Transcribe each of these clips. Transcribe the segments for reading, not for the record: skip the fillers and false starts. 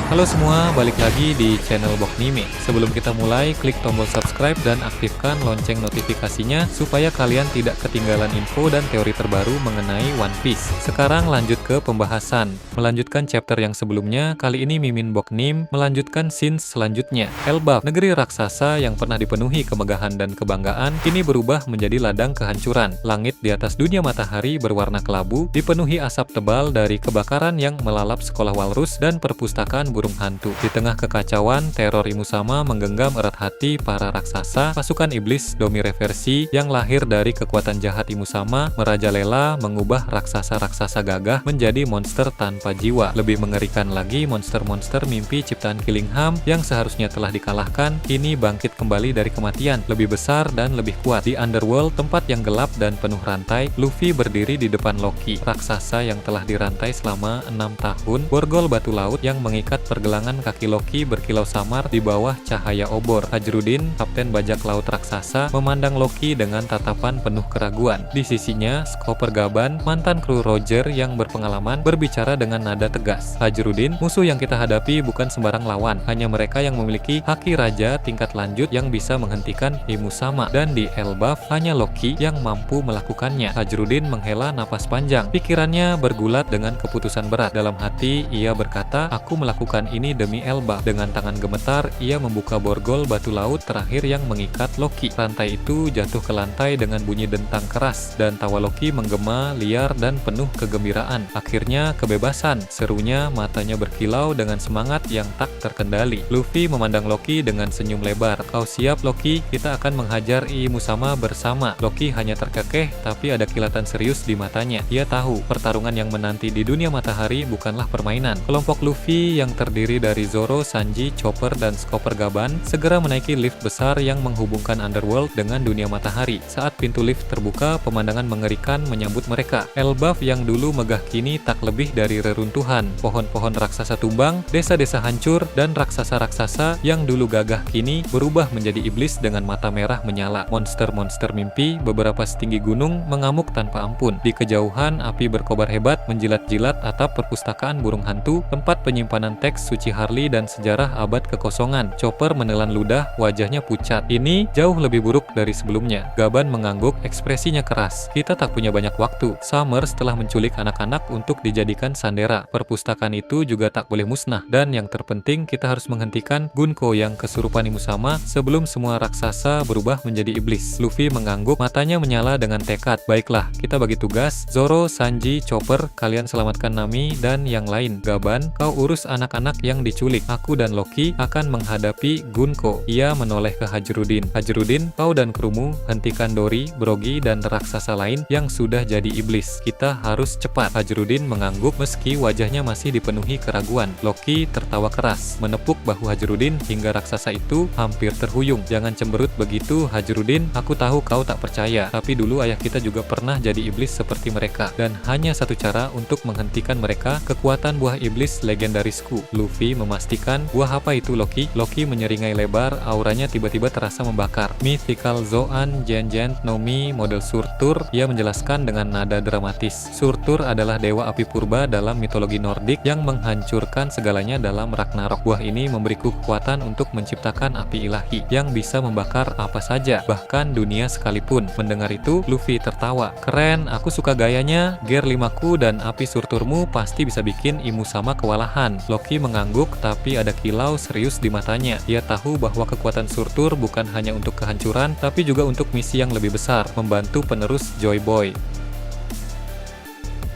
Halo semua, balik lagi di channel Boknime. Sebelum kita mulai, klik tombol subscribe dan aktifkan lonceng notifikasinya supaya kalian tidak ketinggalan info dan teori terbaru mengenai One Piece. Sekarang lanjut ke pembahasan. Melanjutkan chapter yang sebelumnya, kali ini Mimin Boknim melanjutkan scene selanjutnya. Elbaf, negeri raksasa yang pernah dipenuhi kemegahan dan kebanggaan, kini berubah menjadi ladang kehancuran. Langit di atas dunia matahari berwarna kelabu, dipenuhi asap tebal dari kebakaran yang melalap sekolah walrus dan perpustakaan burung hantu. Di tengah kekacauan, teror Imusama menggenggam erat hati para raksasa. Pasukan iblis Domi Reversi yang lahir dari kekuatan jahat Imusama merajalela mengubah raksasa-raksasa gagah menjadi monster tanpa jiwa. Lebih mengerikan lagi, monster-monster mimpi ciptaan Killingham yang seharusnya telah dikalahkan kini bangkit kembali dari kematian, lebih besar dan lebih kuat. Di Underworld, tempat yang gelap dan penuh rantai, Luffy berdiri di depan Loki, raksasa yang telah dirantai selama 6 tahun. Borgol batu laut yang mengikat pergelangan kaki Loki berkilau samar di bawah cahaya obor. Hajrudin, kapten bajak laut raksasa, memandang Loki dengan tatapan penuh keraguan. Di sisinya, Skopper Gaban, mantan kru Roger yang berpengalaman, berbicara dengan nada tegas. Hajrudin, musuh yang kita hadapi bukan sembarang lawan, hanya mereka yang memiliki haki raja tingkat lanjut yang bisa menghentikan Imusama, dan di Elbaf hanya Loki yang mampu melakukannya. Hajrudin menghela napas panjang, pikirannya bergulat dengan keputusan berat. Dalam hati, ia berkata, aku melakukan ini demi Elbaf. Dengan tangan gemetar, ia membuka borgol batu laut terakhir yang mengikat Loki. Rantai itu jatuh ke lantai dengan bunyi dentang keras, dan tawa Loki menggema liar dan penuh kegembiraan. Akhirnya kebebasan, serunya, matanya berkilau dengan semangat yang tak terkendali. Luffy memandang Loki dengan senyum lebar. Kau siap Loki? Kita akan menghajar Imusama bersama. Loki hanya terkekeh, tapi ada kilatan serius di matanya. Ia tahu, pertarungan yang menanti di dunia matahari bukanlah permainan. Kelompok Luffy yang terdiri dari Zoro, Sanji, Chopper, dan Skopper Gaban segera menaiki lift besar yang menghubungkan Underworld dengan dunia matahari. Saat pintu lift terbuka, pemandangan mengerikan menyambut mereka. Elbaf yang dulu megah kini tak lebih dari reruntuhan. Pohon-pohon raksasa tumbang, desa-desa hancur, dan raksasa-raksasa yang dulu gagah kini berubah menjadi iblis dengan mata merah menyala. Monster-monster mimpi, beberapa setinggi gunung, mengamuk tanpa ampun. Di kejauhan, api berkobar hebat menjilat-jilat atap perpustakaan burung hantu, tempat penyimpanan teks suci Harley dan sejarah abad kekosongan. Chopper menelan ludah, wajahnya pucat. Ini jauh lebih buruk dari sebelumnya. Gaban mengangguk, ekspresinya keras. Kita tak punya banyak waktu. Summers telah menculik anak-anak untuk dijadikan sandera. Perpustakaan itu juga tak boleh musnah. Dan yang terpenting, kita harus menghentikan Gunko yang kesurupan Imusama sebelum semua raksasa berubah menjadi iblis. Luffy mengangguk, matanya menyala dengan tekad. Baiklah, kita bagi tugas. Zoro, Sanji, Chopper, kalian selamatkan Nami dan yang lain. Gaban, kau urus anak-anak yang diculik. Aku dan Loki akan menghadapi Gunko. Ia menoleh ke Hajrudin. Hajrudin, kau dan krumu hentikan Dory, Brogy, dan raksasa lain yang sudah jadi iblis. Kita harus cepat. Hajrudin mengangguk meski wajahnya masih dipenuhi keraguan. Loki tertawa keras, menepuk bahu Hajrudin hingga raksasa itu hampir terhuyung. Jangan cemberut begitu, Hajrudin. Aku tahu kau tak percaya, tapi dulu ayah kita juga pernah jadi iblis seperti mereka. Dan hanya satu cara untuk menghentikan mereka, kekuatan buah iblis legendarisku. Luffy memastikan, buah apa itu Loki? Loki menyeringai lebar, auranya tiba-tiba terasa membakar. Mythical Zoan Genjent Nomi model Surtur, ia menjelaskan dengan nada dramatis. Surtur adalah dewa api purba dalam mitologi Nordik yang menghancurkan segalanya dalam Ragnarok. Buah ini memberiku kekuatan untuk menciptakan api ilahi yang bisa membakar apa saja, bahkan dunia sekalipun. Mendengar itu, Luffy tertawa. Keren, aku suka gayanya. Gear 5ku dan api surturmu pasti bisa bikin Imusama kewalahan. Loki mengangguk, tapi ada kilau serius di matanya. Ia tahu bahwa kekuatan Surtur bukan hanya untuk kehancuran, tapi juga untuk misi yang lebih besar, membantu penerus Joy Boy.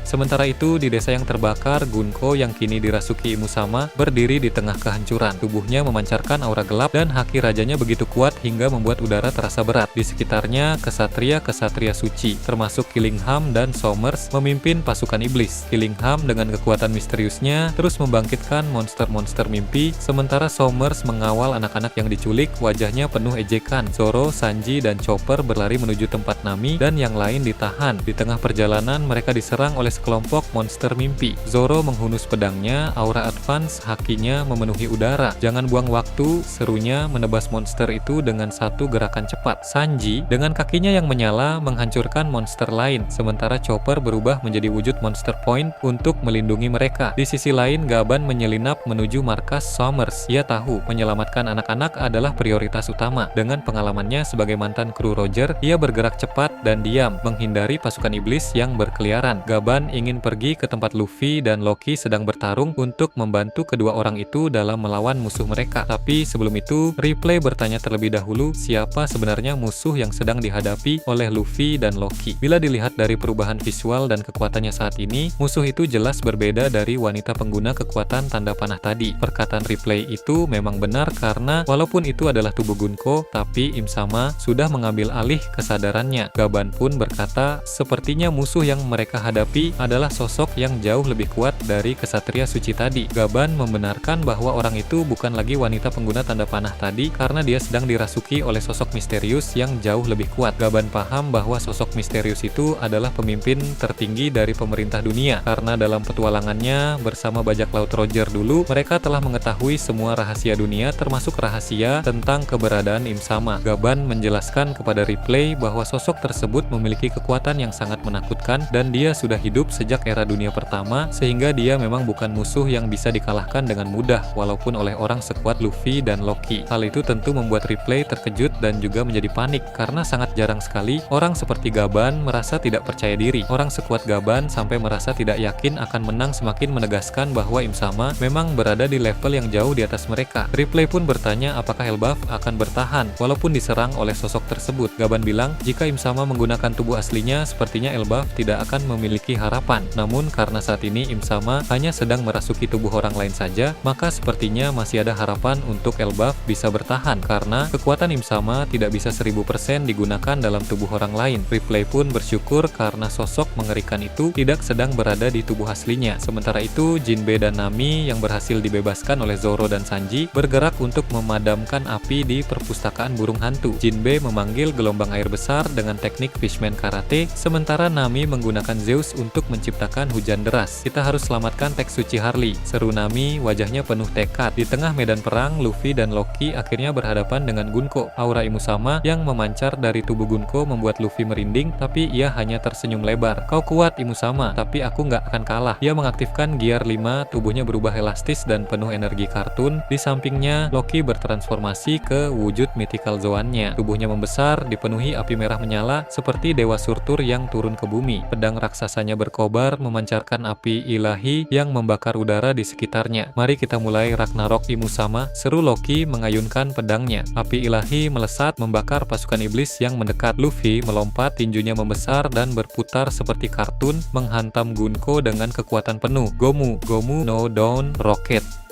Sementara itu, di desa yang terbakar, Gunko yang kini dirasuki Imusama berdiri di tengah kehancuran. Tubuhnya memancarkan aura gelap dan haki rajanya begitu kuat hingga membuat udara terasa berat. Di sekitarnya, kesatria-kesatria suci, termasuk Killingham dan Summers, memimpin pasukan iblis. Killingham dengan kekuatan misteriusnya terus membangkitkan monster-monster mimpi, sementara Summers mengawal anak-anak yang diculik, wajahnya penuh ejekan. Zoro, Sanji, dan Chopper berlari menuju tempat Nami dan yang lain ditahan. Di tengah perjalanan, mereka diserang oleh sekelompok monster mimpi. Zoro menghunus pedangnya, aura advance hakinya memenuhi udara. Jangan buang waktu, serunya menebas monster itu dengan satu gerakan cepat. Sanji dengan kakinya yang menyala menghancurkan monster lain, sementara Chopper berubah menjadi wujud Monster Point untuk melindungi mereka. Di sisi lain, Gaban menyelinap menuju markas Summers. Ia tahu menyelamatkan anak-anak adalah prioritas utama. Dengan pengalamannya sebagai mantan kru Roger, ia bergerak cepat dan diam, menghindari pasukan iblis yang berkeliaran. Gaban ingin pergi ke tempat Luffy dan Loki sedang bertarung untuk membantu kedua orang itu dalam melawan musuh mereka. Tapi sebelum itu, Ripley bertanya terlebih dahulu siapa sebenarnya musuh yang sedang dihadapi oleh Luffy dan Loki. Bila dilihat dari perubahan visual dan kekuatannya saat ini, musuh itu jelas berbeda dari wanita pengguna kekuatan tanda panah tadi. Perkataan Ripley itu memang benar karena walaupun itu adalah tubuh Gunko, tapi Im Sama sudah mengambil alih kesadarannya. Gaban pun berkata, sepertinya musuh yang mereka hadapi adalah sosok yang jauh lebih kuat dari kesatria suci tadi. Gaban membenarkan bahwa orang itu bukan lagi wanita pengguna tanda panah tadi karena dia sedang dirasuki oleh sosok misterius yang jauh lebih kuat. Gaban paham bahwa sosok misterius itu adalah pemimpin tertinggi dari pemerintah dunia karena dalam petualangannya bersama bajak laut Roger dulu, mereka telah mengetahui semua rahasia dunia termasuk rahasia tentang keberadaan Im Sama. Gaban menjelaskan kepada Ripley bahwa sosok tersebut memiliki kekuatan yang sangat menakutkan dan dia sudah hidup sejak era dunia pertama sehingga dia memang bukan musuh yang bisa dikalahkan dengan mudah walaupun oleh orang sekuat Luffy dan Loki. Hal itu tentu membuat Ripley terkejut dan juga menjadi panik karena sangat jarang sekali orang seperti Gaban merasa tidak percaya diri. Orang sekuat Gaban sampai merasa tidak yakin akan menang semakin menegaskan bahwa Im Sama memang berada di level yang jauh di atas mereka. Ripley pun bertanya apakah Elbaf akan bertahan walaupun diserang oleh sosok tersebut. Gaban bilang jika Im Sama menggunakan tubuh aslinya sepertinya Elbaf tidak akan memiliki harapan. Namun karena saat ini Im Sama hanya sedang merasuki tubuh orang lain saja, maka sepertinya masih ada harapan untuk Elbaf bisa bertahan karena kekuatan Im Sama tidak bisa 1000% digunakan dalam tubuh orang lain. Ripley pun bersyukur karena sosok mengerikan itu tidak sedang berada di tubuh aslinya. Sementara itu, Jinbe dan Nami yang berhasil dibebaskan oleh Zoro dan Sanji bergerak untuk memadamkan api di perpustakaan burung hantu. Jinbe memanggil gelombang air besar dengan teknik Fishman Karate, sementara Nami menggunakan Zeus untuk menciptakan hujan deras. Kita harus selamatkan teks suci Harley, seru Nami, wajahnya penuh tekad. Di tengah medan perang, Luffy dan Loki akhirnya berhadapan dengan Gunko. Aura Im Sama yang memancar dari tubuh Gunko membuat Luffy merinding, tapi ia hanya tersenyum lebar. Kau kuat Im Sama, tapi aku nggak akan kalah. Ia mengaktifkan Gear 5, tubuhnya berubah elastis dan penuh energi kartun. Di sampingnya, Loki bertransformasi ke wujud mythical Zoan-nya. Tubuhnya membesar, dipenuhi api merah menyala seperti Dewa Surtur yang turun ke bumi. Pedang raksasanya berkobar, memancarkan api ilahi yang membakar udara di sekitarnya. Mari kita mulai Ragnarok Im Sama, seru Loki mengayunkan pedangnya. Api ilahi melesat membakar pasukan iblis yang mendekat. Luffy melompat, tinjunya membesar dan berputar seperti kartun, menghantam Gunko dengan kekuatan penuh. Gomu, Gomu no Dawn Rocket.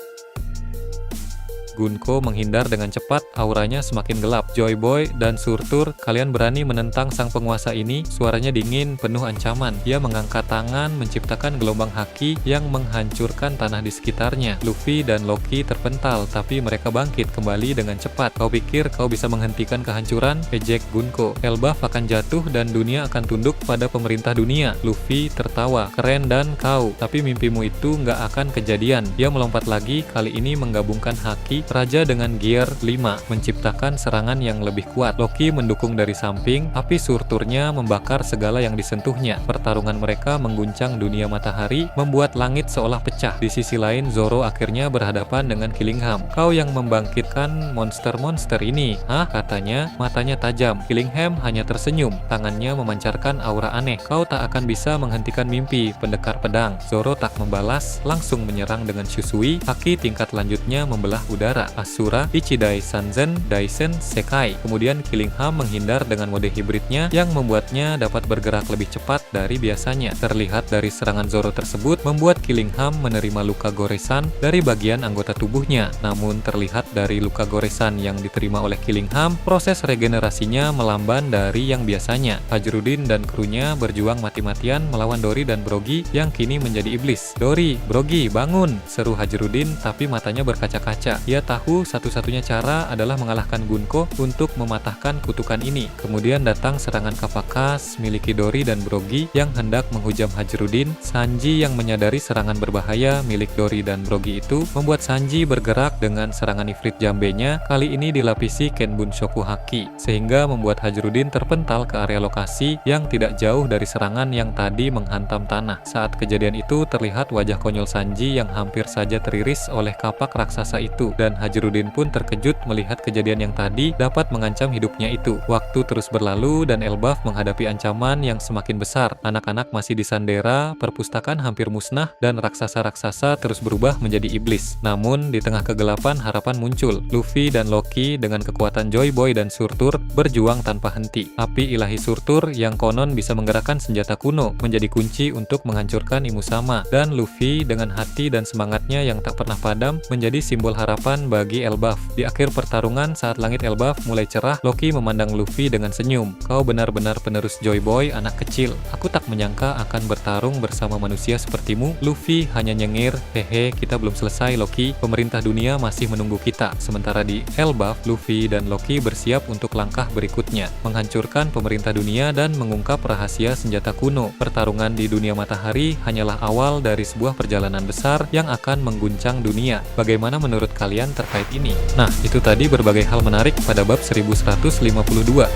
Gunko menghindar dengan cepat, auranya semakin gelap. Joy Boy dan Surtur, kalian berani menentang sang penguasa ini? Suaranya dingin, penuh ancaman. Ia mengangkat tangan, menciptakan gelombang haki yang menghancurkan tanah di sekitarnya. Luffy dan Loki terpental, tapi mereka bangkit kembali dengan cepat. Kau pikir kau bisa menghentikan kehancuran? Ejek Gunko. Elbaf akan jatuh dan dunia akan tunduk pada pemerintah dunia. Luffy tertawa. Keren dan kau, tapi mimpimu itu nggak akan kejadian. Dia melompat lagi, kali ini menggabungkan haki Raja dengan Gear 5, menciptakan serangan yang lebih kuat. Loki mendukung dari samping, api surturnya membakar segala yang disentuhnya. Pertarungan mereka mengguncang dunia matahari, membuat langit seolah pecah. Di sisi lain, Zoro akhirnya berhadapan dengan Killingham. Kau yang membangkitkan monster-monster ini, hah? Katanya, matanya tajam. Killingham hanya tersenyum, tangannya memancarkan aura aneh. Kau tak akan bisa menghentikan mimpi, pendekar pedang. Zoro tak membalas, langsung menyerang dengan Shusui. Haki tingkat lanjutnya membelah udara. Asura, Ichidai Sanzen, Daisen, Sekai. Kemudian Killingham menghindar dengan mode hibridnya yang membuatnya dapat bergerak lebih cepat dari biasanya. Terlihat dari serangan Zoro tersebut membuat Killingham menerima luka goresan dari bagian anggota tubuhnya. Namun terlihat dari luka goresan yang diterima oleh Killingham, proses regenerasinya melamban dari yang biasanya. Hajrudin dan krunya berjuang mati-matian melawan Dori dan Brogy yang kini menjadi iblis. Dori, Brogy, bangun! Seru Hajrudin, tapi matanya berkaca-kaca. Ia tahu satu-satunya cara adalah mengalahkan Gunko untuk mematahkan kutukan ini. Kemudian datang serangan Kapakas milik Chidori dan Brogy yang hendak menghujam Hajrudin. Sanji yang menyadari serangan berbahaya milik Dori dan Brogy itu membuat Sanji bergerak dengan serangan Ifrit Jambenya, kali ini dilapisi Kenbun Shoku Haki, sehingga membuat Hajrudin terpental ke area lokasi yang tidak jauh dari serangan yang tadi menghantam tanah. Saat kejadian itu terlihat wajah konyol Sanji yang hampir saja teriris oleh kapak raksasa itu, dan Hajrudin pun terkejut melihat kejadian yang tadi dapat mengancam hidupnya itu. Waktu terus berlalu dan Elbaf menghadapi ancaman yang semakin besar. Anak-anak masih disandera, perpustakaan hampir musnah, dan raksasa-raksasa terus berubah menjadi iblis. Namun, di tengah kegelapan harapan muncul. Luffy dan Loki dengan kekuatan Joy Boy dan Surtur berjuang tanpa henti. Api ilahi Surtur yang konon bisa menggerakkan senjata kuno menjadi kunci untuk menghancurkan Imusama, dan Luffy dengan hati dan semangatnya yang tak pernah padam menjadi simbol harapan bagi Elbaf. Di akhir pertarungan saat langit Elbaf mulai cerah, Loki memandang Luffy dengan senyum. "Kau benar-benar penerus Joy Boy, anak kecil. Aku tak menyangka akan bertarung bersama manusia sepertimu." Luffy hanya nyengir, "Hehe, kita belum selesai Loki. Pemerintah dunia masih menunggu kita." Sementara di Elbaf, Luffy dan Loki bersiap untuk langkah berikutnya, menghancurkan pemerintah dunia dan mengungkap rahasia senjata kuno. Pertarungan di dunia matahari hanyalah awal dari sebuah perjalanan besar yang akan mengguncang dunia. Bagaimana menurut kalian terkait ini? Nah, itu tadi berbagai hal menarik pada bab 1152.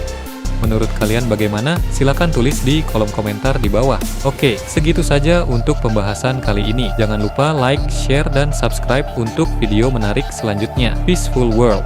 Menurut kalian bagaimana? Silahkan tulis di kolom komentar di bawah. Oke, segitu saja untuk pembahasan kali ini. Jangan lupa like, share, dan subscribe untuk video menarik selanjutnya. Peaceful World.